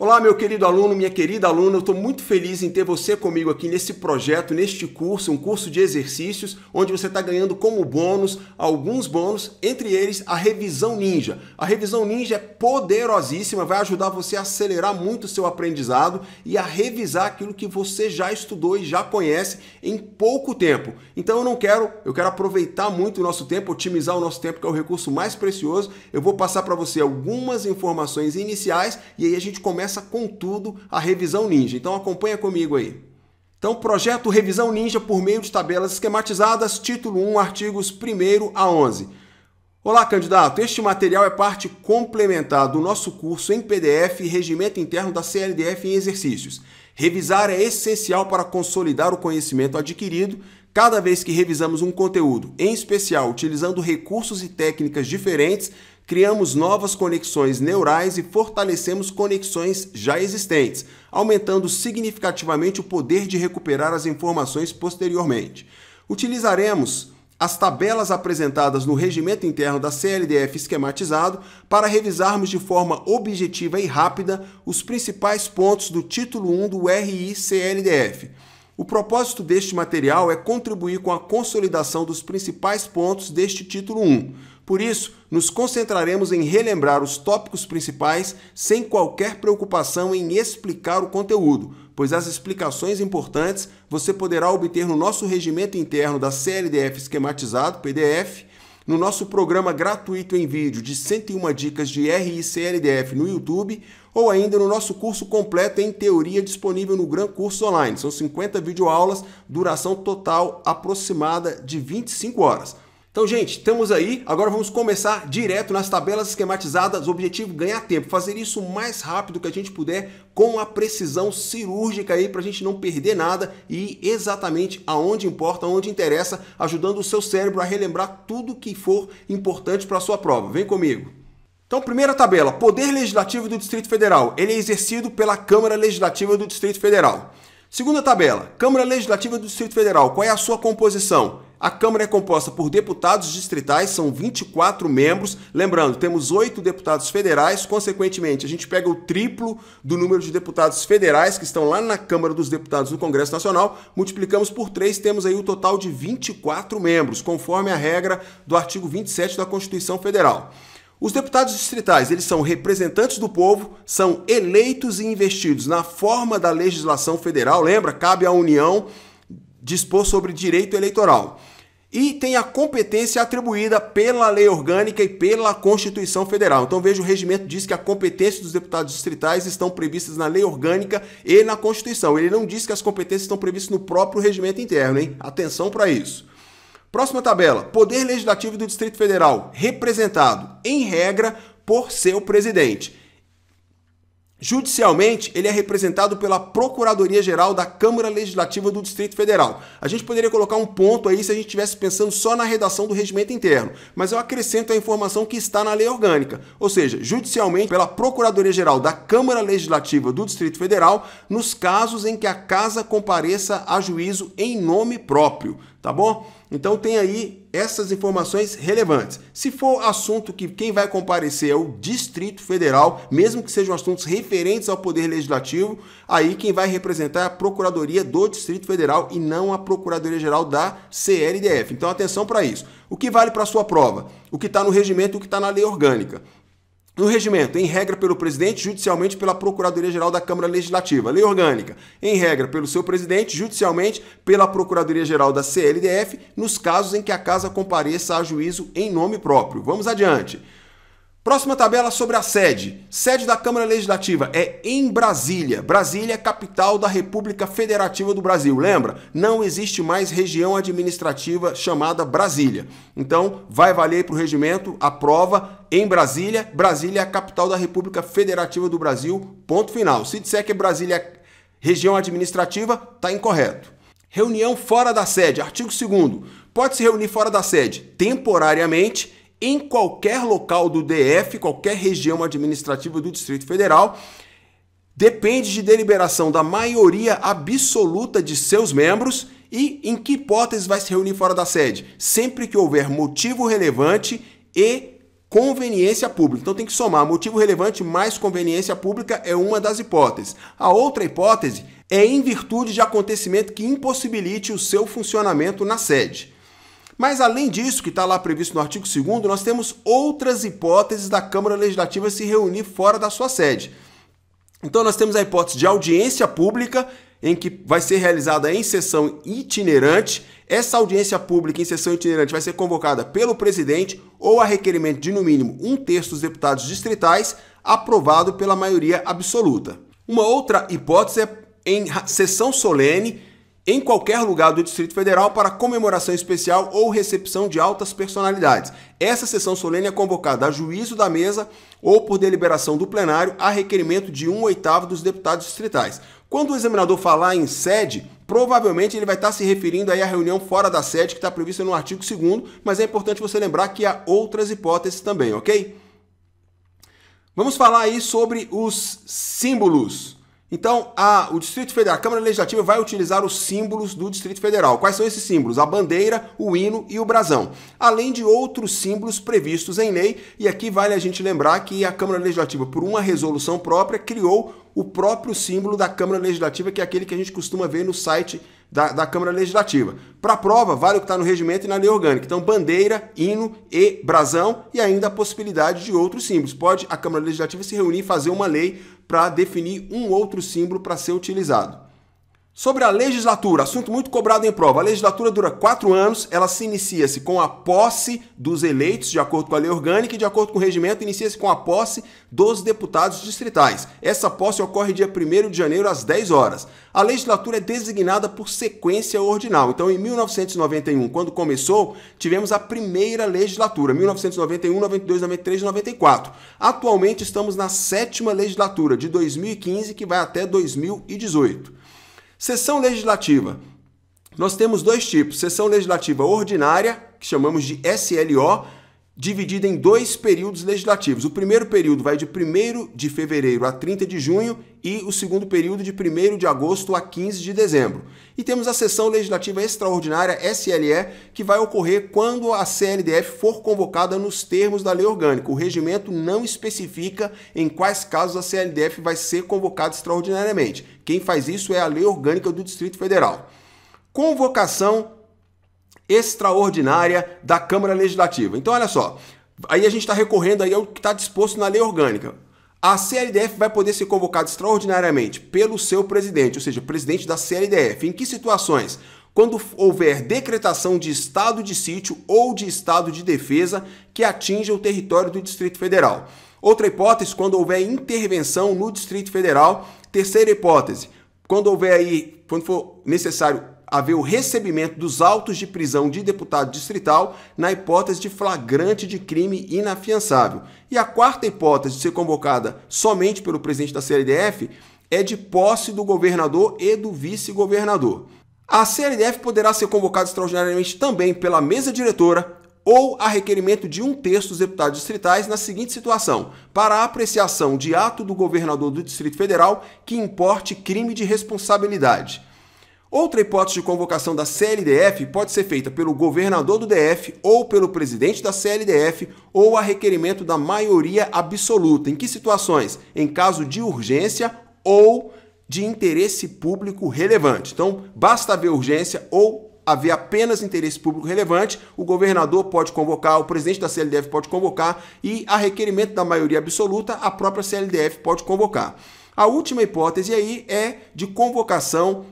Olá, meu querido aluno, minha querida aluna, eu estou muito feliz em ter você comigo aqui nesse projeto, neste curso, um curso de exercícios, onde você está ganhando como bônus, alguns bônus, entre eles a Revisão Ninja. A Revisão Ninja é poderosíssima, vai ajudar você a acelerar muito o seu aprendizado e a revisar aquilo que você já estudou e já conhece em pouco tempo. Então eu quero aproveitar muito o nosso tempo, otimizar o nosso tempo, que é o recurso mais precioso. Eu vou passar para você algumas informações iniciais e aí a gente começa com tudo a Revisão Ninja. Então acompanha comigo aí. Então, projeto Revisão Ninja por meio de tabelas esquematizadas, título 1, artigos 1º a 11. Olá, candidato! Este material é parte complementar do nosso curso em PDF e Regimento Interno da CLDF em Exercícios. Revisar é essencial para consolidar o conhecimento adquirido. Cada vez que revisamos um conteúdo, em especial utilizando recursos e técnicas diferentes, criamos novas conexões neurais e fortalecemos conexões já existentes, aumentando significativamente o poder de recuperar as informações posteriormente. Utilizaremos as tabelas apresentadas no regimento interno da CLDF esquematizado para revisarmos de forma objetiva e rápida os principais pontos do título 1 do RI-CLDF. O propósito deste material é contribuir com a consolidação dos principais pontos deste título 1. Por isso, nos concentraremos em relembrar os tópicos principais sem qualquer preocupação em explicar o conteúdo, pois as explicações importantes você poderá obter no nosso regimento interno da CLDF esquematizado, PDF, no nosso programa gratuito em vídeo de 101 dicas de RI-CLDF no YouTube ou ainda no nosso curso completo em teoria disponível no Gran Curso Online. São 50 videoaulas, duração total aproximada de 25 horas. Então, gente, estamos aí. Agora vamos começar direto nas tabelas esquematizadas. O objetivo é ganhar tempo, fazer isso o mais rápido que a gente puder, com a precisão cirúrgica aí, para a gente não perder nada e ir exatamente aonde importa, aonde interessa, ajudando o seu cérebro a relembrar tudo que for importante para a sua prova. Vem comigo. Então, primeira tabela, Poder Legislativo do Distrito Federal. Ele é exercido pela Câmara Legislativa do Distrito Federal. Segunda tabela, Câmara Legislativa do Distrito Federal. Qual é a sua composição? A Câmara é composta por deputados distritais, são 24 membros. Lembrando, temos 8 deputados federais, consequentemente, a gente pega o triplo do número de deputados federais que estão lá na Câmara dos Deputados do Congresso Nacional, multiplicamos por 3, temos aí o total de 24 membros, conforme a regra do artigo 27 da Constituição Federal. Os deputados distritais, eles são representantes do povo, são eleitos e investidos na forma da legislação federal, lembra? Cabe à União dispor sobre direito eleitoral. E tem a competência atribuída pela lei orgânica e pela Constituição Federal. Então veja, o regimento diz que a competência dos deputados distritais estão previstas na lei orgânica e na Constituição. Ele não diz que as competências estão previstas no próprio regimento interno, hein? Atenção para isso. Próxima tabela, Poder Legislativo do Distrito Federal, representado, em regra, por seu presidente. Judicialmente, ele é representado pela Procuradoria-Geral da Câmara Legislativa do Distrito Federal. A gente poderia colocar um ponto aí se a gente estivesse pensando só na redação do regimento interno, mas eu acrescento a informação que está na lei orgânica, ou seja, judicialmente pela Procuradoria-Geral da Câmara Legislativa do Distrito Federal, nos casos em que a casa compareça a juízo em nome próprio, tá bom? Então tem aí essas informações relevantes. Se for assunto que quem vai comparecer é o Distrito Federal, mesmo que sejam assuntos referentes ao Poder Legislativo, aí quem vai representar é a Procuradoria do Distrito Federal e não a Procuradoria-Geral da CLDF. Então atenção para isso. O que vale para a sua prova? O que está no regimento e o que está na lei orgânica. No regimento, em regra pelo presidente, judicialmente pela Procuradoria-Geral da Câmara Legislativa. Lei orgânica, em regra pelo seu presidente, judicialmente pela Procuradoria-Geral da CLDF, nos casos em que a casa compareça a juízo em nome próprio. Vamos adiante. Próxima tabela sobre a sede. Sede da Câmara Legislativa é em Brasília. Brasília é capital da República Federativa do Brasil. Lembra? Não existe mais região administrativa chamada Brasília. Então, vai valer para o regimento a prova em Brasília. Brasília é a capital da República Federativa do Brasil. Ponto final. Se disser que Brasília é região administrativa, está incorreto. Reunião fora da sede. Artigo 2º. Pode se reunir fora da sede temporariamente em qualquer local do DF, qualquer região administrativa do Distrito Federal, depende de deliberação da maioria absoluta de seus membros e em que hipótese vai se reunir fora da sede? Sempre que houver motivo relevante e conveniência pública. Então tem que somar motivo relevante mais conveniência pública é uma das hipóteses. A outra hipótese é em virtude de acontecimento que impossibilite o seu funcionamento na sede. Mas além disso, que está lá previsto no artigo 2º, nós temos outras hipóteses da Câmara Legislativa se reunir fora da sua sede. Então nós temos a hipótese de audiência pública, em que vai ser realizada em sessão itinerante. Essa audiência pública em sessão itinerante vai ser convocada pelo presidente ou a requerimento de, no mínimo, 1/3 dos deputados distritais, aprovado pela maioria absoluta. Uma outra hipótese é em sessão solene, em qualquer lugar do Distrito Federal para comemoração especial ou recepção de altas personalidades. Essa sessão solene é convocada a juízo da mesa ou por deliberação do plenário a requerimento de 1/8 dos deputados distritais. Quando o examinador falar em sede, provavelmente ele vai estar se referindo aí à reunião fora da sede que está prevista no artigo 2º, mas é importante você lembrar que há outras hipóteses também, ok? Vamos falar aí sobre os símbolos. Então, o Distrito Federal, a Câmara Legislativa vai utilizar os símbolos do Distrito Federal. Quais são esses símbolos? A bandeira, o hino e o brasão. Além de outros símbolos previstos em lei, e aqui vale a gente lembrar que a Câmara Legislativa, por uma resolução própria, criou o próprio símbolo da Câmara Legislativa, que é aquele que a gente costuma ver no site da Câmara Legislativa. Para prova, vale o que está no regimento e na lei orgânica. Então, bandeira, hino e brasão, e ainda a possibilidade de outros símbolos. Pode a Câmara Legislativa se reunir e fazer uma lei para definir um outro símbolo para ser utilizado. Sobre a legislatura, assunto muito cobrado em prova. A legislatura dura 4 anos, ela se inicia-se com a posse dos eleitos, de acordo com a lei orgânica, e de acordo com o regimento, inicia-se com a posse dos deputados distritais. Essa posse ocorre dia 1º de janeiro, às 10 horas. A legislatura é designada por sequência ordinal. Então, em 1991, quando começou, tivemos a primeira legislatura, 1991, 92, 93 e 94. Atualmente, estamos na 7ª legislatura, de 2015, que vai até 2018. Sessão legislativa. Nós temos dois tipos. Sessão legislativa ordinária, que chamamos de SLO, dividida em 2 períodos legislativos. O primeiro período vai de 1º de fevereiro a 30 de junho e o segundo período de 1º de agosto a 15 de dezembro. E temos a sessão legislativa extraordinária, SLE, que vai ocorrer quando a CLDF for convocada nos termos da lei orgânica. O regimento não especifica em quais casos a CLDF vai ser convocada extraordinariamente. Quem faz isso é a lei orgânica do Distrito Federal. Convocação extraordinária da Câmara Legislativa. Então, olha só, aí a gente está recorrendo aí ao que está disposto na lei orgânica. A CLDF vai poder ser convocada extraordinariamente pelo seu presidente, ou seja, presidente da CLDF. Em que situações? Quando houver decretação de estado de sítio ou de estado de defesa que atinja o território do Distrito Federal. Outra hipótese, quando houver intervenção no Distrito Federal. Terceira hipótese, quando for necessário haver o recebimento dos autos de prisão de deputado distrital na hipótese de flagrante de crime inafiançável. E a quarta hipótese de ser convocada somente pelo presidente da CLDF é de posse do governador e do vice-governador. A CLDF poderá ser convocada extraordinariamente também pela mesa diretora ou a requerimento de 1/3 dos deputados distritais na seguinte situação: para a apreciação de ato do governador do Distrito Federal que importe crime de responsabilidade. Outra hipótese de convocação da CLDF pode ser feita pelo governador do DF ou pelo presidente da CLDF ou a requerimento da maioria absoluta. Em que situações? Em caso de urgência ou de interesse público relevante. Então, basta haver urgência ou haver apenas interesse público relevante, o governador pode convocar, o presidente da CLDF pode convocar e, a requerimento da maioria absoluta, a própria CLDF pode convocar. A última hipótese aí é de convocação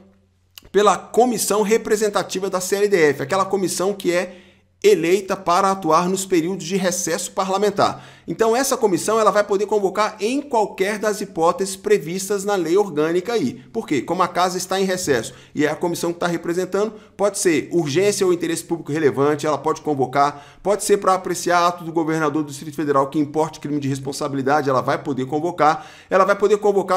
pela comissão representativa da CLDF, aquela comissão que é eleita para atuar nos períodos de recesso parlamentar. Então essa comissão ela vai poder convocar em qualquer das hipóteses previstas na lei orgânica aí. Por quê? Como a casa está em recesso e é a comissão que está representando, pode ser urgência ou interesse público relevante, ela pode convocar, pode ser para apreciar ato do governador do Distrito Federal que importe crime de responsabilidade, ela vai poder convocar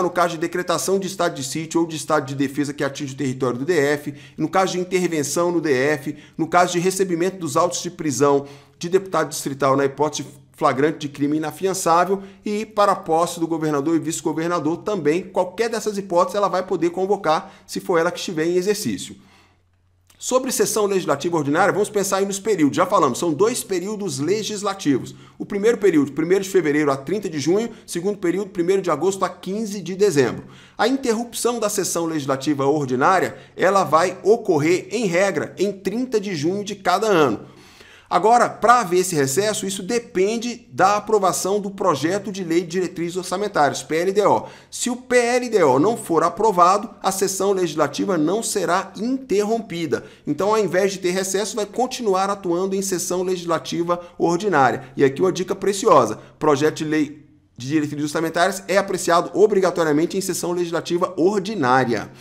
no caso de decretação de estado de sítio ou de estado de defesa que atinge o território do DF, no caso de intervenção no DF, no caso de recebimento dos autos de prisão de deputado distrital na hipótese flagrante de crime inafiançável e para a posse do governador e vice-governador também. Qualquer dessas hipóteses ela vai poder convocar se for ela que estiver em exercício. Sobre sessão legislativa ordinária, vamos pensar aí nos períodos. Já falamos, são 2 períodos legislativos. O primeiro período, 1º de fevereiro a 30 de junho, segundo período, 1º de agosto a 15 de dezembro. A interrupção da sessão legislativa ordinária, ela vai ocorrer, em regra, em 30 de junho de cada ano. Agora, para haver esse recesso, isso depende da aprovação do projeto de lei de diretrizes orçamentárias, PLDO. Se o PLDO não for aprovado, a sessão legislativa não será interrompida. Então, ao invés de ter recesso, vai continuar atuando em sessão legislativa ordinária. E aqui uma dica preciosa: projeto de lei de diretrizes orçamentárias é apreciado obrigatoriamente em sessão legislativa ordinária.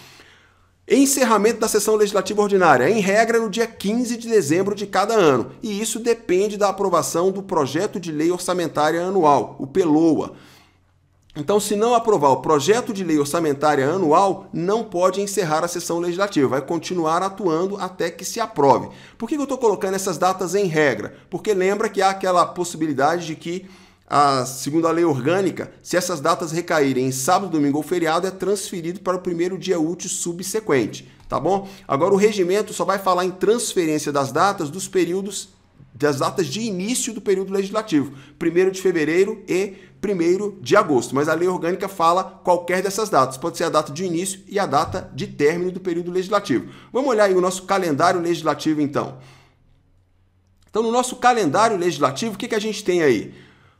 Encerramento da sessão legislativa ordinária, em regra, no dia 15 de dezembro de cada ano. E isso depende da aprovação do projeto de lei orçamentária anual, o PLOA. Então, se não aprovar o projeto de lei orçamentária anual, não pode encerrar a sessão legislativa, vai continuar atuando até que se aprove. Por que eu estou colocando essas datas em regra? Porque lembra que há aquela possibilidade de que, segundo a lei orgânica, se essas datas recaírem em sábado, domingo ou feriado, é transferido para o primeiro dia útil subsequente, tá bom? Agora, o regimento só vai falar em transferência das datas dos períodos, das datas de início do período legislativo, 1º de fevereiro e 1º de agosto, mas a lei orgânica fala qualquer dessas datas, pode ser a data de início e a data de término do período legislativo. Vamos olhar aí o nosso calendário legislativo, então. Então, no nosso calendário legislativo, o que a gente tem aí?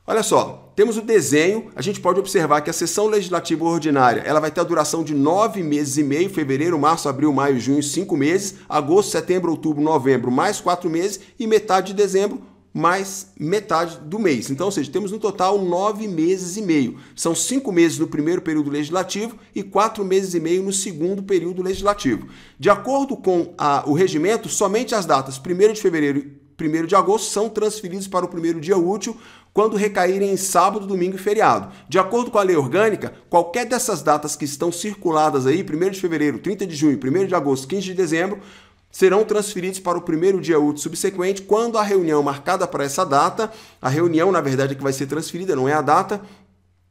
Olha só, temos o desenho, a gente pode observar que a sessão legislativa ordinária ela vai ter a duração de 9 meses e meio, fevereiro, março, abril, maio, junho, 5 meses, agosto, setembro, outubro, novembro, mais 4 meses e metade de dezembro, mais metade do mês. Então, ou seja, temos no total 9 meses e meio. São 5 meses no primeiro período legislativo e 4 meses e meio no segundo período legislativo. De acordo com o regimento, somente as datas 1º de fevereiro e 1º de agosto são transferidos para o primeiro dia útil quando recaírem em sábado, domingo e feriado. De acordo com a lei orgânica, qualquer dessas datas que estão circuladas aí, 1º de fevereiro, 30 de junho, 1º de agosto, 15 de dezembro, serão transferidos para o primeiro dia útil subsequente, quando a reunião marcada para essa data, a reunião, na verdade, é que vai ser transferida, não é a data,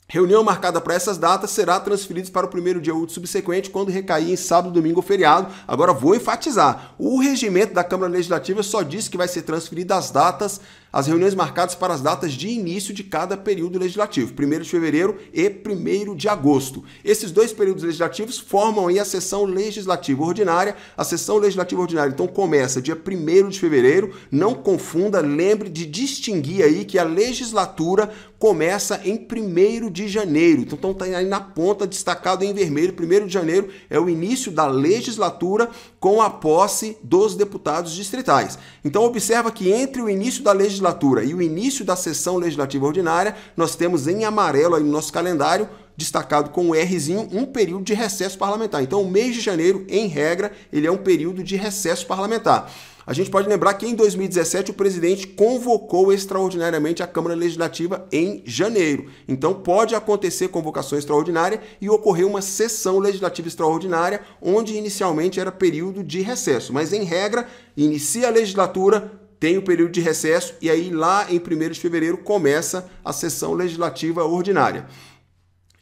reunião marcada para essas datas será transferida para o primeiro dia útil subsequente, quando recair em sábado, domingo ou feriado. Agora vou enfatizar, o regimento da Câmara Legislativa só diz que vai ser transferida as datas, as reuniões marcadas para as datas de início de cada período legislativo, 1º de fevereiro e 1º de agosto. Esses 2 períodos legislativos formam aí a sessão legislativa ordinária. A sessão legislativa ordinária, então, começa dia 1º de fevereiro, não confunda, lembre de distinguir aí que a legislatura começa em 1º de janeiro. Então, está aí na ponta, destacado em vermelho, 1º de janeiro é o início da legislatura com a posse dos deputados distritais. Então, observa que entre o início da legislatura e o início da sessão legislativa ordinária, nós temos em amarelo aí no nosso calendário, destacado com o Rzinho, um período de recesso parlamentar. Então, o mês de janeiro, em regra, ele é um período de recesso parlamentar. A gente pode lembrar que em 2017 o presidente convocou extraordinariamente a Câmara Legislativa em janeiro. Então pode acontecer convocação extraordinária e ocorrer uma sessão legislativa extraordinária, onde inicialmente era período de recesso. Mas em regra, inicia a legislatura, tem o período de recesso e aí lá em 1º de fevereiro começa a sessão legislativa ordinária.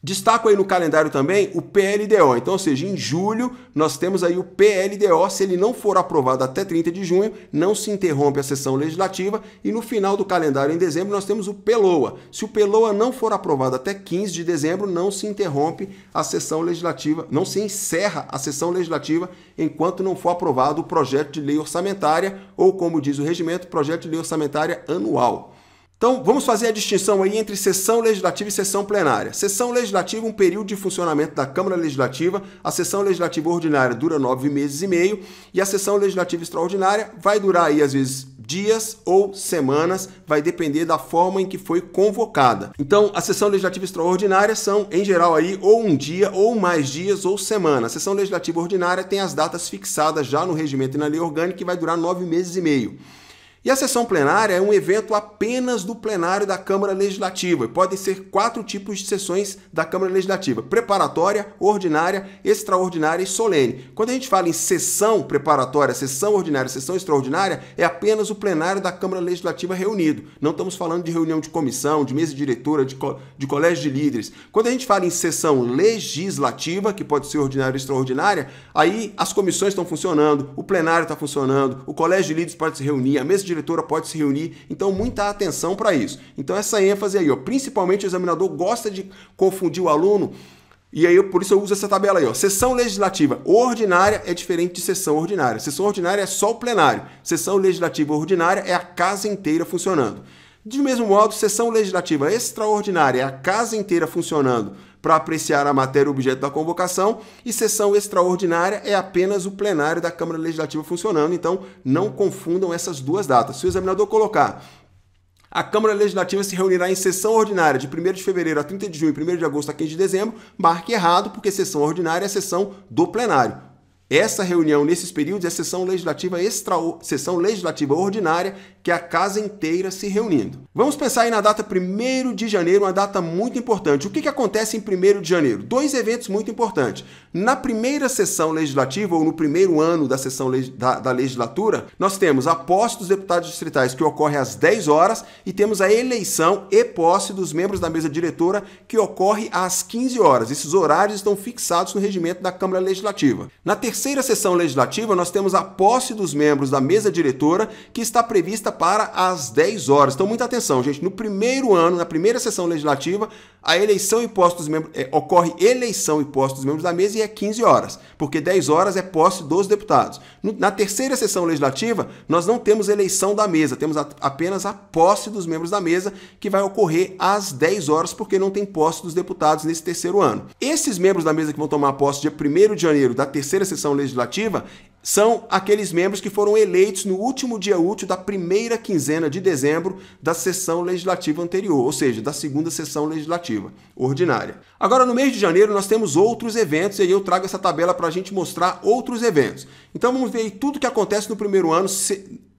Destaco aí no calendário também o PLDO, então, ou seja, em julho nós temos aí o PLDO, se ele não for aprovado até 30 de junho, não se interrompe a sessão legislativa e no final do calendário, em dezembro, nós temos o PLOA. Se o PLOA não for aprovado até 15 de dezembro, não se interrompe a sessão legislativa, não se encerra a sessão legislativa enquanto não for aprovado o projeto de lei orçamentária ou, como diz o regimento, projeto de lei orçamentária anual. Então, vamos fazer a distinção aí entre sessão legislativa e sessão plenária. Sessão legislativa, um período de funcionamento da Câmara Legislativa. A sessão legislativa ordinária dura 9 meses e meio e a sessão legislativa extraordinária vai durar aí, às vezes, dias ou semanas, vai depender da forma em que foi convocada. Então, a sessão legislativa extraordinária são, em geral, aí ou um dia, ou mais dias, ou semana. A sessão legislativa ordinária tem as datas fixadas já no regimento e na lei orgânica, que vai durar 9 meses e meio. E a sessão plenária é um evento apenas do plenário da Câmara Legislativa. Podem ser 4 tipos de sessões da Câmara Legislativa: preparatória, ordinária, extraordinária e solene. Quando a gente fala em sessão preparatória, sessão ordinária, sessão extraordinária, é apenas o plenário da Câmara Legislativa reunido. Não estamos falando de reunião de comissão, de mesa diretora, de colégio de líderes. Quando a gente fala em sessão legislativa, que pode ser ordinária ou extraordinária, aí as comissões estão funcionando, o plenário está funcionando, o colégio de líderes pode se reunir, a mesa diretora pode se reunir, então muita atenção para isso. Então essa ênfase aí, ó, principalmente o examinador gosta de confundir o aluno, e aí por isso eu uso essa tabela aí, ó. Sessão legislativa ordinária é diferente de sessão ordinária. Sessão ordinária é só o plenário, sessão legislativa ordinária é a casa inteira funcionando. De mesmo modo, sessão legislativa extraordinária é a casa inteira funcionando para apreciar a matéria objeto da convocação, e sessão extraordinária é apenas o plenário da Câmara Legislativa funcionando, então não confundam essas duas datas. Se o examinador colocar a Câmara Legislativa se reunirá em sessão ordinária de 1º de fevereiro a 30 de junho, 1º de agosto a 15 de dezembro, marque errado, porque sessão ordinária é sessão do plenário. Essa reunião, nesses períodos, é sessão legislativa ordinária, que é a casa inteira se reunindo. Vamos pensar aí na data 1º de janeiro, uma data muito importante. O que acontece em 1º de janeiro? 2 eventos muito importantes. Na primeira sessão legislativa, ou no primeiro ano da sessão da legislatura, nós temos a posse dos deputados distritais, que ocorre às 10 horas, e temos a eleição e posse dos membros da mesa diretora, que ocorre às 15 horas. Esses horários estão fixados no regimento da Câmara Legislativa. Na terceira sessão legislativa, nós temos a posse dos membros da mesa diretora, que está prevista para as 10 horas. Então, muita atenção, gente. No primeiro ano, na primeira sessão legislativa, a eleição e posse dos membros, ocorre eleição e posse dos membros da mesa e é 15 horas, porque 10 horas é posse dos deputados. Na terceira sessão legislativa, nós não temos eleição da mesa, temos apenas a posse dos membros da mesa, que vai ocorrer às 10 horas, porque não tem posse dos deputados nesse terceiro ano. Esses membros da mesa que vão tomar posse dia 1º de janeiro da terceira sessão legislativa são aqueles membros que foram eleitos no último dia útil da primeira quinzena de dezembro da sessão legislativa anterior, ou seja, da segunda sessão legislativa ordinária. Agora, no mês de janeiro, nós temos outros eventos, e aí eu trago essa tabela para a gente mostrar outros eventos. Então, vamos ver aí tudo que acontece no primeiro ano,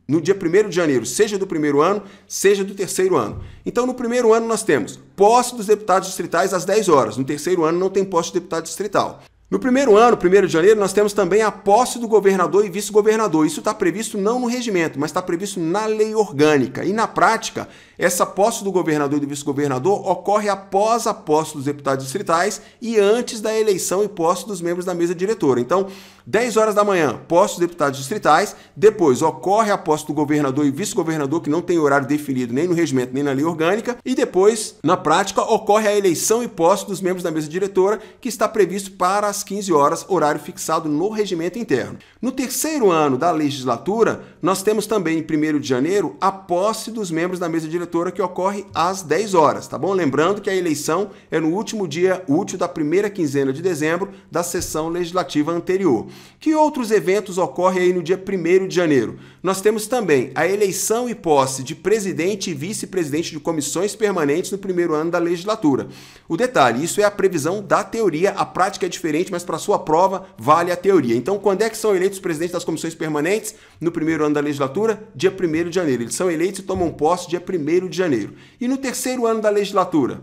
no dia 1º de janeiro, seja do primeiro ano, seja do terceiro ano. Então, no primeiro ano, nós temos posse dos deputados distritais às 10 horas. No terceiro ano, não tem posse de deputado distrital. No primeiro ano, 1º de janeiro, nós temos também a posse do governador e vice-governador. Isso está previsto não no regimento, mas está previsto na lei orgânica. E na prática, essa posse do governador e do vice-governador ocorre após a posse dos deputados distritais e antes da eleição e posse dos membros da mesa diretora. Então, 10 horas da manhã, posse dos deputados distritais, depois ocorre a posse do governador e vice-governador, que não tem horário definido nem no regimento nem na lei orgânica, e depois, na prática, ocorre a eleição e posse dos membros da mesa diretora, que está previsto para as 15 horas, horário fixado no regimento interno. No terceiro ano da legislatura, nós temos também, em 1º de janeiro, a posse dos membros da mesa diretora, que ocorre às 10 horas, tá bom? Lembrando que a eleição é no último dia útil da primeira quinzena de dezembro da sessão legislativa anterior. Que outros eventos ocorrem aí no dia 1º de janeiro? Nós temos também a eleição e posse de presidente e vice-presidente de comissões permanentes no primeiro ano da legislatura. O detalhe, isso é a previsão da teoria, a prática é diferente, mas para sua prova vale a teoria. Então, quando é que são eleitos os presidentes das comissões permanentes? No primeiro ano da legislatura, dia 1º de janeiro. Eles são eleitos e tomam posse dia 1º de janeiro. E no terceiro ano da legislatura,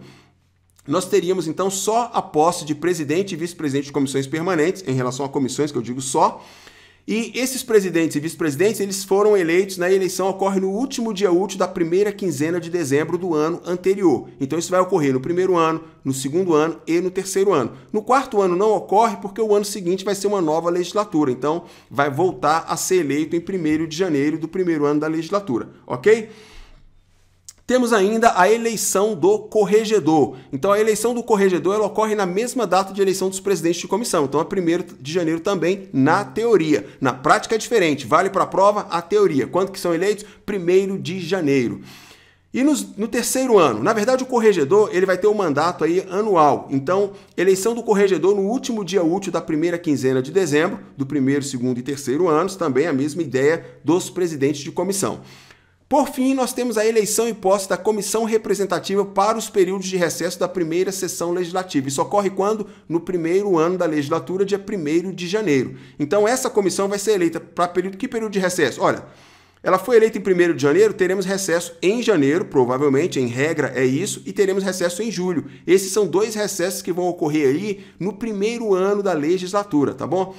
nós teríamos, então, só a posse de presidente e vice-presidente de comissões permanentes, em relação a comissões, que eu digo só, e esses presidentes e vice-presidentes, eles foram eleitos, na eleição ocorre no último dia útil da primeira quinzena de dezembro do ano anterior. Então, isso vai ocorrer no primeiro ano, no segundo ano e no terceiro ano. No quarto ano não ocorre porque o ano seguinte vai ser uma nova legislatura, então vai voltar a ser eleito em 1º de janeiro do primeiro ano da legislatura, ok? Temos ainda a eleição do corregedor. Então, a eleição do corregedor ela ocorre na mesma data de eleição dos presidentes de comissão. Então, é 1º de janeiro também na teoria. Na prática é diferente. Vale para a prova a teoria. Quando que são eleitos? 1º de janeiro. E no terceiro ano, na verdade o corregedor ele vai ter um mandato aí anual. Então, eleição do corregedor no último dia útil da primeira quinzena de dezembro, do primeiro, segundo e terceiro anos, também a mesma ideia dos presidentes de comissão. Por fim, nós temos a eleição e posse da comissão representativa para os períodos de recesso da primeira sessão legislativa. Isso ocorre quando? No primeiro ano da legislatura, dia 1º de janeiro. Então, essa comissão vai ser eleita para que período de recesso? Olha, Ela foi eleita em 1º de janeiro, teremos recesso em janeiro, provavelmente, em regra é isso, e teremos recesso em julho. Esses são 2 recessos que vão ocorrer aí no primeiro ano da legislatura, tá bom?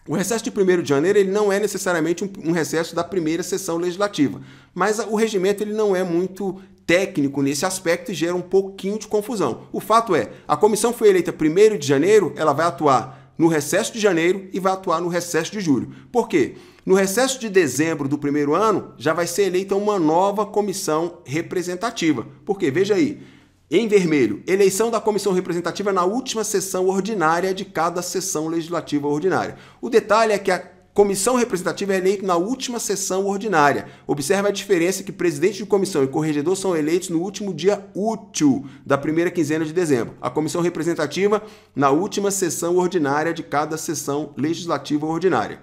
O recesso de 1º de janeiro ele não é necessariamente um recesso da primeira sessão legislativa, mas o regimento ele não é muito técnico nesse aspecto e gera um pouquinho de confusão. O fato é, a comissão foi eleita 1º de janeiro, ela vai atuar no recesso de janeiro e vai atuar no recesso de julho. Por quê? No recesso de dezembro do primeiro ano, já vai ser eleita uma nova comissão representativa. Por quê? Veja aí, em vermelho, eleição da comissão representativa na última sessão ordinária de cada sessão legislativa ordinária. O detalhe é que a comissão representativa é eleita na última sessão ordinária. Observe a diferença que presidente de comissão e corregedor são eleitos no último dia útil da primeira quinzena de dezembro. A comissão representativa na última sessão ordinária de cada sessão legislativa ordinária.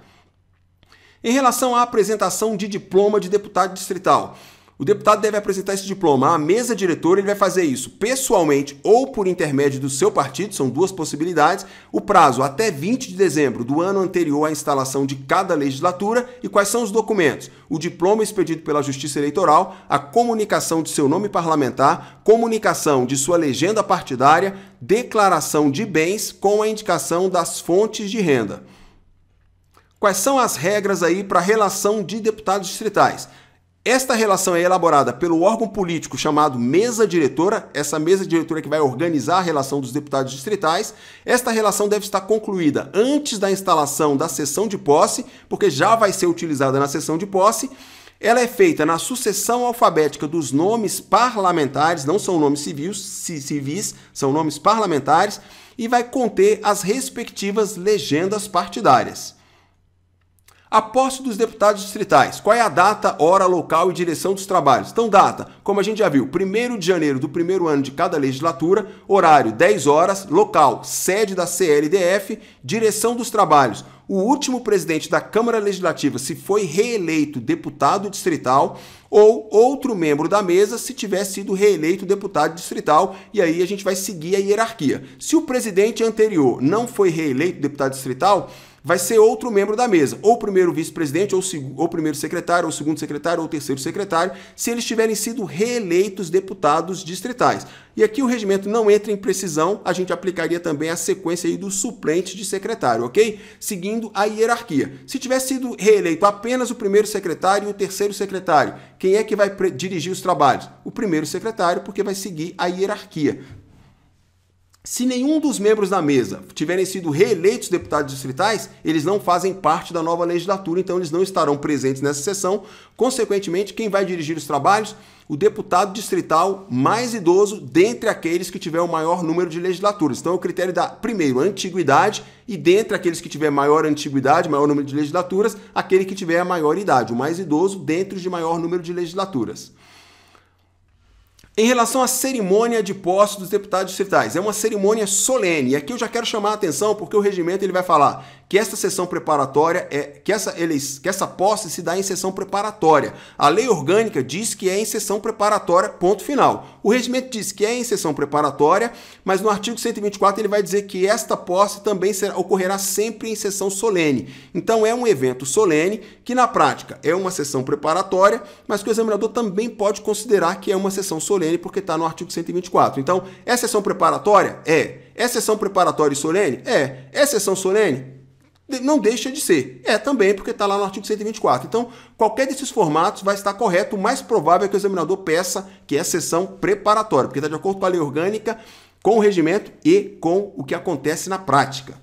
Em relação à apresentação de diploma de deputado distrital, o deputado deve apresentar esse diploma à mesa diretora, ele vai fazer isso pessoalmente ou por intermédio do seu partido, são 2 possibilidades, o prazo até 20 de dezembro do ano anterior à instalação de cada legislatura. E quais são os documentos? O diploma expedido pela Justiça Eleitoral, a comunicação de seu nome parlamentar, comunicação de sua legenda partidária, declaração de bens com a indicação das fontes de renda. Quais são as regras aí para a relação de deputados distritais? Esta relação é elaborada pelo órgão político chamado mesa diretora, essa mesa diretora que vai organizar a relação dos deputados distritais. Esta relação deve estar concluída antes da instalação da sessão de posse, porque já vai ser utilizada na sessão de posse. Ela é feita na sucessão alfabética dos nomes parlamentares, não são nomes civis, são nomes parlamentares, e vai conter as respectivas legendas partidárias. A posse dos deputados distritais. Qual é a data, hora, local e direção dos trabalhos? Então, data, como a gente já viu, 1º de janeiro do primeiro ano de cada legislatura, horário 10 horas, local, sede da CLDF, direção dos trabalhos. O último presidente da Câmara Legislativa, se foi reeleito deputado distrital, ou outro membro da mesa, se tiver sido reeleito deputado distrital, e aí a gente vai seguir a hierarquia. Se o presidente anterior não foi reeleito deputado distrital, vai ser outro membro da mesa, ou o primeiro vice-presidente, ou o primeiro secretário, ou o segundo secretário, ou o terceiro secretário, se eles tiverem sido reeleitos deputados distritais. E aqui o regimento não entra em precisão, a gente aplicaria também a sequência aí dos suplentes de secretário, ok? Seguindo a hierarquia. Se tiver sido reeleito apenas o primeiro secretário e o terceiro secretário, quem é que vai dirigir os trabalhos? O primeiro secretário, porque vai seguir a hierarquia. Se nenhum dos membros da mesa tiverem sido reeleitos deputados distritais, eles não fazem parte da nova legislatura, então eles não estarão presentes nessa sessão. Consequentemente, quem vai dirigir os trabalhos? O deputado distrital mais idoso dentre aqueles que tiver o maior número de legislaturas. Então, é o critério da, primeiro, antiguidade, e dentre aqueles que tiver maior antiguidade, maior número de legislaturas, aquele que tiver a maior idade, o mais idoso dentre os de maior número de legislaturas. Em relação à cerimônia de posse dos deputados distritais, é uma cerimônia solene. E aqui eu já quero chamar a atenção porque o regimento ele vai falar que essa sessão preparatória, que essa posse se dá em sessão preparatória. A lei orgânica diz que é em sessão preparatória, ponto final. O regimento diz que é em sessão preparatória, mas no artigo 124 ele vai dizer que esta posse também ocorrerá sempre em sessão solene. Então é um evento solene que na prática é uma sessão preparatória, mas que o examinador também pode considerar que é uma sessão solene porque está no artigo 124. Então, é sessão preparatória? É. É sessão preparatória e solene? É. É sessão solene? Não deixa de ser. É também, porque está lá no artigo 124. Então, qualquer desses formatos vai estar correto. O mais provável é que o examinador peça que é sessão preparatória, porque está de acordo com a lei orgânica, com o regimento e com o que acontece na prática.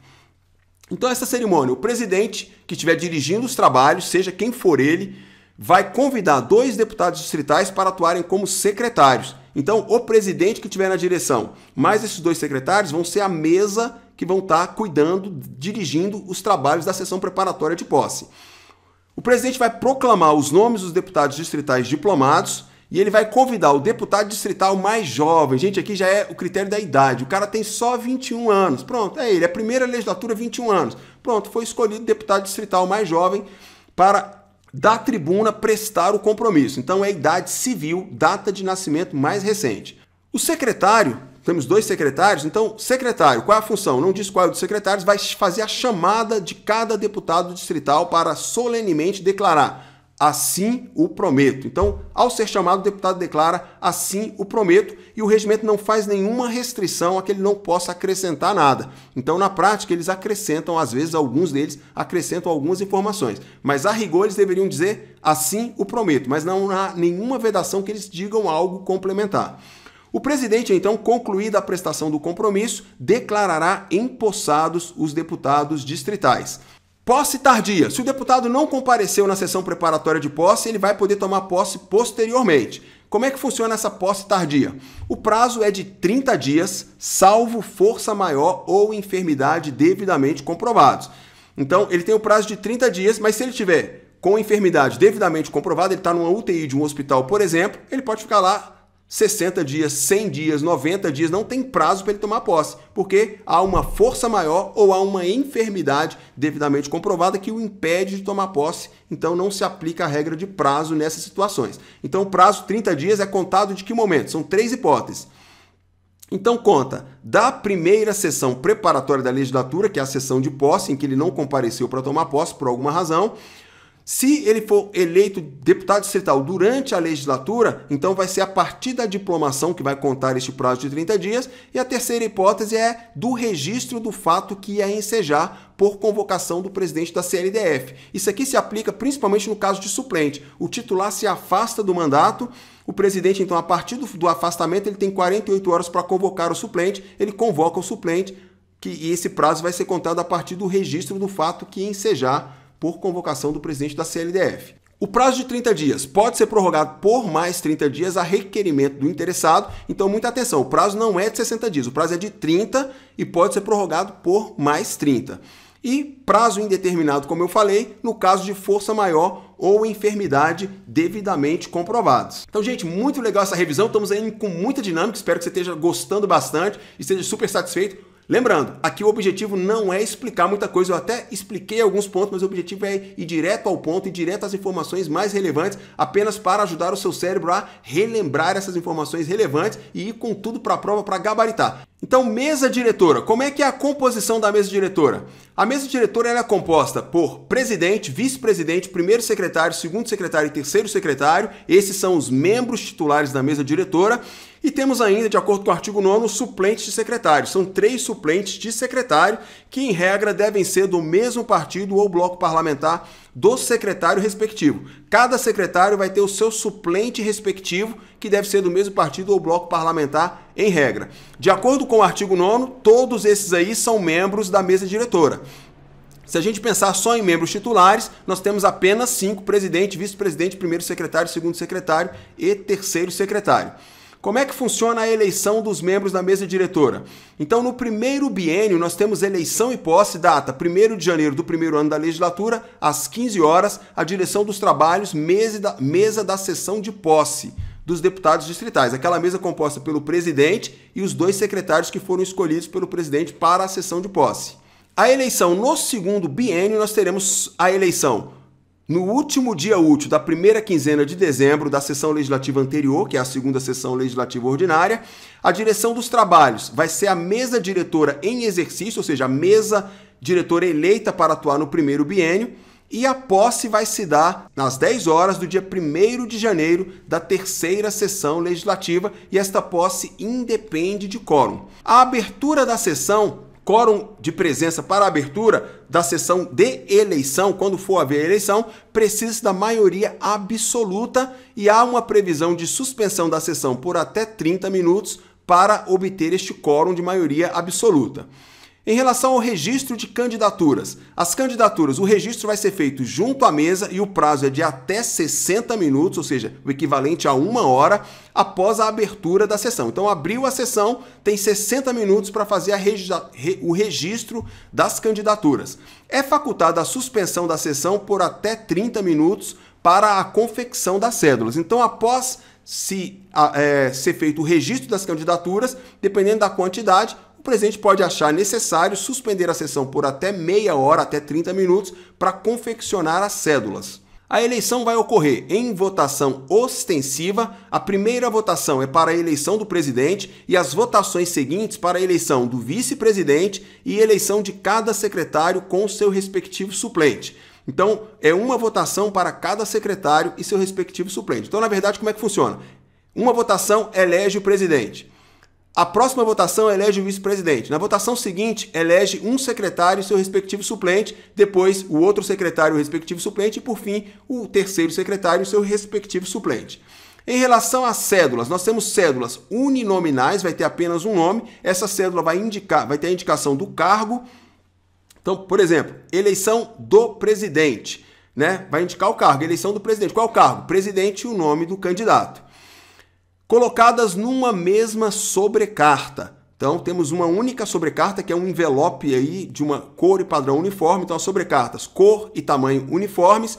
Então, essa cerimônia, o presidente que estiver dirigindo os trabalhos, seja quem for ele, vai convidar 2 deputados distritais para atuarem como secretários. Então, o presidente que estiver na direção, mais esses 2 secretários vão ser a mesa que vão estar cuidando, dirigindo os trabalhos da sessão preparatória de posse. O presidente vai proclamar os nomes dos deputados distritais diplomados e ele vai convidar o deputado distrital mais jovem. Gente, aqui já é o critério da idade. O cara tem só 21 anos. Pronto, é ele. A primeira legislatura, 21 anos. Pronto, foi escolhido o deputado distrital mais jovem para da tribuna prestar o compromisso. Então é a idade civil, data de nascimento mais recente. O secretário, temos 2 secretários, então secretário, qual é a função? Não diz qual é o dos secretários, vai fazer a chamada de cada deputado distrital para solenemente declarar assim o prometo. Então, ao ser chamado, o deputado declara assim o prometo e o regimento não faz nenhuma restrição a que ele não possa acrescentar nada. Então, na prática, eles acrescentam, às vezes, alguns deles acrescentam algumas informações. Mas, a rigor, eles deveriam dizer assim o prometo, mas não há nenhuma vedação que eles digam algo complementar. O presidente, então, concluída a prestação do compromisso, declarará empossados os deputados distritais. Posse tardia. Se o deputado não compareceu na sessão preparatória de posse, ele vai poder tomar posse posteriormente. Como é que funciona essa posse tardia? O prazo é de 30 dias, salvo força maior ou enfermidade devidamente comprovados. Então, ele tem o prazo de 30 dias, mas se ele tiver com enfermidade devidamente comprovada, ele está numa UTI de um hospital, por exemplo, ele pode ficar lá 60 dias, 100 dias, 90 dias, não tem prazo para ele tomar posse, porque há uma força maior ou há uma enfermidade devidamente comprovada que o impede de tomar posse, então não se aplica a regra de prazo nessas situações. Então o prazo 30 dias é contado de que momento? São 3 hipóteses. Então conta da primeira sessão preparatória da legislatura, que é a sessão de posse, em que ele não compareceu para tomar posse por alguma razão. Se ele for eleito deputado distrital durante a legislatura, então vai ser a partir da diplomação que vai contar este prazo de 30 dias. E a terceira hipótese é do registro do fato que ia ensejar por convocação do presidente da CLDF. Isso aqui se aplica principalmente no caso de suplente. O titular se afasta do mandato, o presidente, então, a partir do afastamento, ele tem 48 horas para convocar o suplente, ele convoca o suplente, e esse prazo vai ser contado a partir do registro do fato que ia ensejar por convocação do presidente da CLDF. O prazo de 30 dias pode ser prorrogado por mais 30 dias a requerimento do interessado. Então, muita atenção, o prazo não é de 60 dias, o prazo é de 30 e pode ser prorrogado por mais 30. E prazo indeterminado, como eu falei, no caso de força maior ou enfermidade devidamente comprovados. Então, gente, muito legal essa revisão, estamos aí com muita dinâmica, espero que você esteja gostando bastante e esteja super satisfeito. Lembrando, aqui o objetivo não é explicar muita coisa, eu até expliquei alguns pontos, mas o objetivo é ir direto ao ponto e direto às informações mais relevantes, apenas para ajudar o seu cérebro a relembrar essas informações relevantes e ir com tudo para a prova para gabaritar. Então, mesa diretora. Como é que é a composição da mesa diretora? A mesa diretora ela é composta por presidente, vice-presidente, primeiro secretário, segundo secretário e terceiro secretário. Esses são os membros titulares da mesa diretora. E temos ainda, de acordo com o artigo 9º, suplentes de secretário. São 3 suplentes de secretário que, em regra, devem ser do mesmo partido ou bloco parlamentar do secretário respectivo. Cada secretário vai ter o seu suplente respectivo, que deve ser do mesmo partido ou bloco parlamentar, em regra. De acordo com o artigo 9º, todos esses aí são membros da mesa diretora. Se a gente pensar só em membros titulares, nós temos apenas 5: presidente, vice-presidente, primeiro secretário, segundo secretário e terceiro secretário. Como é que funciona a eleição dos membros da mesa diretora? Então, no primeiro biênio, nós temos eleição e posse, data 1º de janeiro do primeiro ano da legislatura, às 15 horas, a direção dos trabalhos, mesa da sessão de posse dos deputados distritais. Aquela mesa composta pelo presidente e os 2 secretários que foram escolhidos pelo presidente para a sessão de posse. A eleição no segundo biênio, nós teremos a eleição no último dia útil da primeira quinzena de dezembro da sessão legislativa anterior, que é a segunda sessão legislativa ordinária. A direção dos trabalhos vai ser a mesa diretora em exercício, ou seja, a mesa diretora eleita para atuar no primeiro biênio. E a posse vai se dar às 10 horas do dia 1º de janeiro da terceira sessão legislativa, e esta posse independe de quórum. A abertura da sessão, quórum de presença para a abertura da sessão de eleição, quando for haver eleição, precisa da maioria absoluta e há uma previsão de suspensão da sessão por até 30 minutos para obter este quórum de maioria absoluta. Em relação ao registro de candidaturas, as candidaturas, o registro vai ser feito junto à mesa e o prazo é de até 60 minutos, ou seja, o equivalente a 1 hora, após a abertura da sessão. Então, abriu a sessão, tem 60 minutos para fazer o registro das candidaturas. É facultada a suspensão da sessão por até 30 minutos para a confecção das cédulas. Então, após ser feito o registro das candidaturas, dependendo da quantidade, o presidente pode achar necessário suspender a sessão por até meia hora, até 30 minutos, para confeccionar as cédulas. A eleição vai ocorrer em votação ostensiva. A primeira votação é para a eleição do presidente e as votações seguintes para a eleição do vice-presidente e eleição de cada secretário com seu respectivo suplente. Então, é uma votação para cada secretário e seu respectivo suplente. Então, na verdade, como é que funciona? Uma votação elege o presidente. A próxima votação elege o vice-presidente. Na votação seguinte, elege um secretário e seu respectivo suplente, depois o outro secretário e o respectivo suplente e, por fim, o terceiro secretário e seu respectivo suplente. Em relação às cédulas, nós temos cédulas uninominais, vai ter apenas um nome. Essa cédula vai ter a indicação do cargo. Então, por exemplo, eleição do presidente, né? Vai indicar o cargo, eleição do presidente. Qual é o cargo? Presidente e o nome do candidato. Colocadas numa mesma sobrecarta. Então, temos uma única sobrecarta, que é um envelope aí de uma cor e padrão uniforme. Então, as sobrecartas, cor e tamanho uniformes.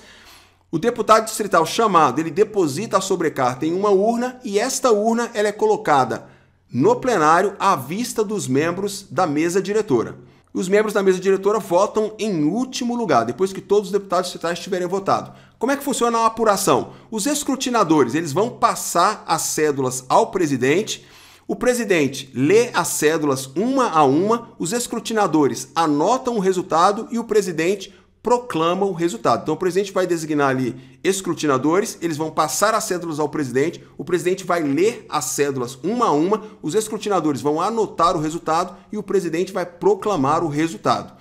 O deputado distrital chamado, ele deposita a sobrecarta em uma urna e esta urna ela é colocada no plenário à vista dos membros da mesa diretora. Os membros da mesa diretora votam em último lugar, depois que todos os deputados distritais tiverem votado. Como é que funciona a apuração? Os escrutinadores, eles vão passar as cédulas ao presidente, o presidente lê as cédulas uma a uma, os escrutinadores anotam o resultado e o presidente proclama o resultado. Então o presidente vai designar ali escrutinadores, eles vão passar as cédulas ao presidente, o presidente vai ler as cédulas uma a uma, os escrutinadores vão anotar o resultado e o presidente vai proclamar o resultado.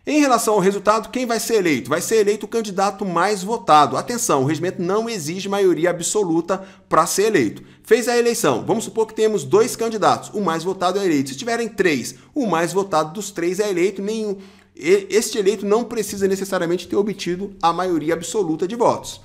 Em relação ao resultado, quem vai ser eleito? Vai ser eleito o candidato mais votado. Atenção, o regimento não exige maioria absoluta para ser eleito. Fez a eleição, vamos supor que temos 2 candidatos, o mais votado é eleito. Se tiverem 3, o mais votado dos 3 é eleito, este eleito não precisa necessariamente ter obtido a maioria absoluta de votos.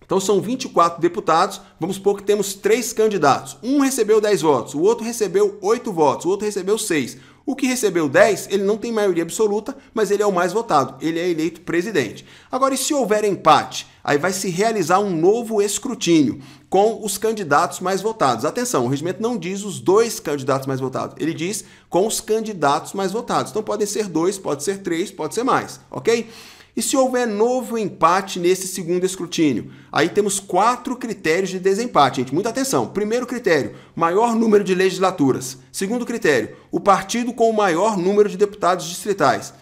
Então são 24 deputados, vamos supor que temos 3 candidatos. Um recebeu 10 votos, o outro recebeu 8 votos, o outro recebeu 6. O que recebeu 10, ele não tem maioria absoluta, mas ele é o mais votado, ele é eleito presidente. Agora, e se houver empate? Aí vai se realizar um novo escrutínio com os candidatos mais votados. Atenção, o regimento não diz os 2 candidatos mais votados, ele diz com os candidatos mais votados. Então podem ser 2, pode ser 3, pode ser mais, ok? E se houver novo empate nesse segundo escrutínio? Aí temos 4 critérios de desempate, gente. Muita atenção. Primeiro critério, maior número de legislaturas. Segundo critério, o partido com o maior número de deputados distritais.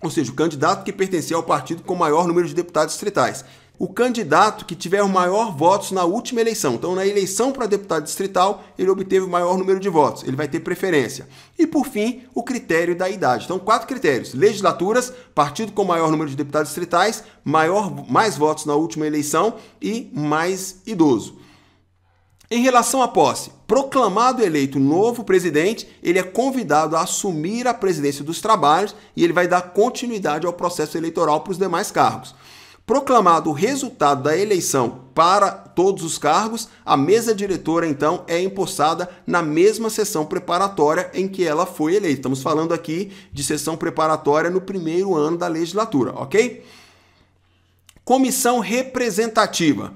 Ou seja, o candidato que pertencia ao partido com o maior número de deputados distritais. O candidato que tiver o maior votos na última eleição. Então, na eleição para deputado distrital, ele obteve o maior número de votos. Ele vai ter preferência. E, por fim, o critério da idade. Então, 4 critérios. Legislaturas, partido com o maior número de deputados distritais, mais votos na última eleição e mais idoso. Em relação à posse, proclamado eleito novo presidente, ele é convidado a assumir a presidência dos trabalhos e ele vai dar continuidade ao processo eleitoral para os demais cargos. Proclamado o resultado da eleição para todos os cargos, a mesa diretora, então, é empossada na mesma sessão preparatória em que ela foi eleita. Estamos falando aqui de sessão preparatória no primeiro ano da legislatura, ok? Comissão representativa.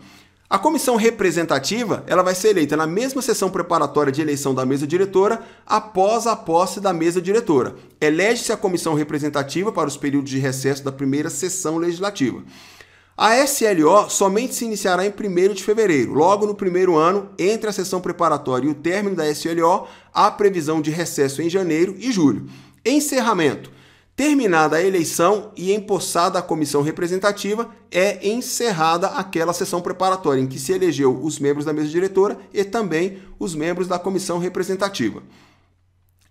A comissão representativa ela vai ser eleita na mesma sessão preparatória de eleição da mesa diretora após a posse da mesa diretora. Elege-se a comissão representativa para os períodos de recesso da primeira sessão legislativa. A SLO somente se iniciará em 1º de fevereiro. Logo no primeiro ano, entre a sessão preparatória e o término da SLO, há previsão de recesso em janeiro e julho. Encerramento. Terminada a eleição e empossada a comissão representativa, é encerrada aquela sessão preparatória em que se elegeu os membros da mesa diretora e também os membros da comissão representativa.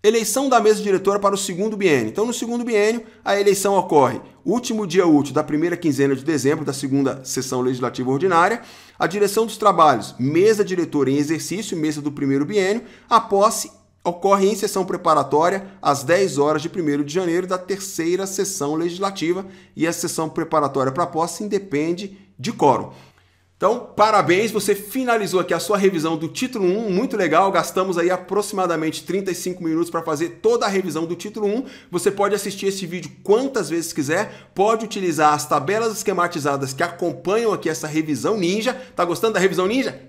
Eleição da mesa diretora para o segundo biênio. Então, no segundo biênio, a eleição ocorre último dia útil da primeira quinzena de dezembro da segunda sessão legislativa ordinária. A direção dos trabalhos, mesa diretora em exercício, mesa do primeiro biênio. A posse ocorre em sessão preparatória às 10 horas de 1º de janeiro da terceira sessão legislativa e a sessão preparatória para a posse independe de quórum. Então, parabéns, você finalizou aqui a sua revisão do título 1, muito legal, gastamos aí aproximadamente 35 minutos para fazer toda a revisão do título 1. Você pode assistir esse vídeo quantas vezes quiser, pode utilizar as tabelas esquematizadas que acompanham aqui essa revisão ninja. Tá gostando da revisão ninja?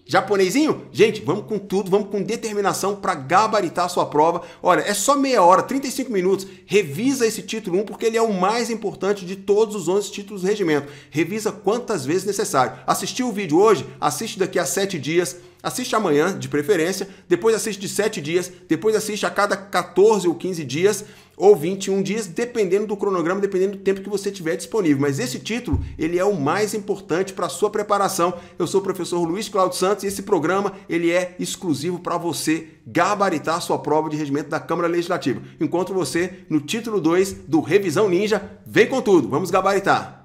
Japonesinho? Gente, vamos com tudo, vamos com determinação para gabaritar a sua prova. Olha, é só meia hora, 35 minutos. Revisa esse título 1 porque ele é o mais importante de todos os 11 títulos do regimento. Revisa quantas vezes necessário. necessário. Assistiu o vídeo hoje? Assiste daqui a 7 dias. Assiste amanhã, de preferência, depois assiste de 7 dias, depois assiste a cada 14 ou 15 dias ou 21 dias, dependendo do cronograma, dependendo do tempo que você tiver disponível. Mas esse título, ele é o mais importante para a sua preparação. Eu sou o professor Luiz Cláudio Santos e esse programa, ele é exclusivo para você gabaritar a sua prova de regimento da Câmara Legislativa. Encontro você no título 2 do Revisão Ninja. Vem com tudo, vamos gabaritar!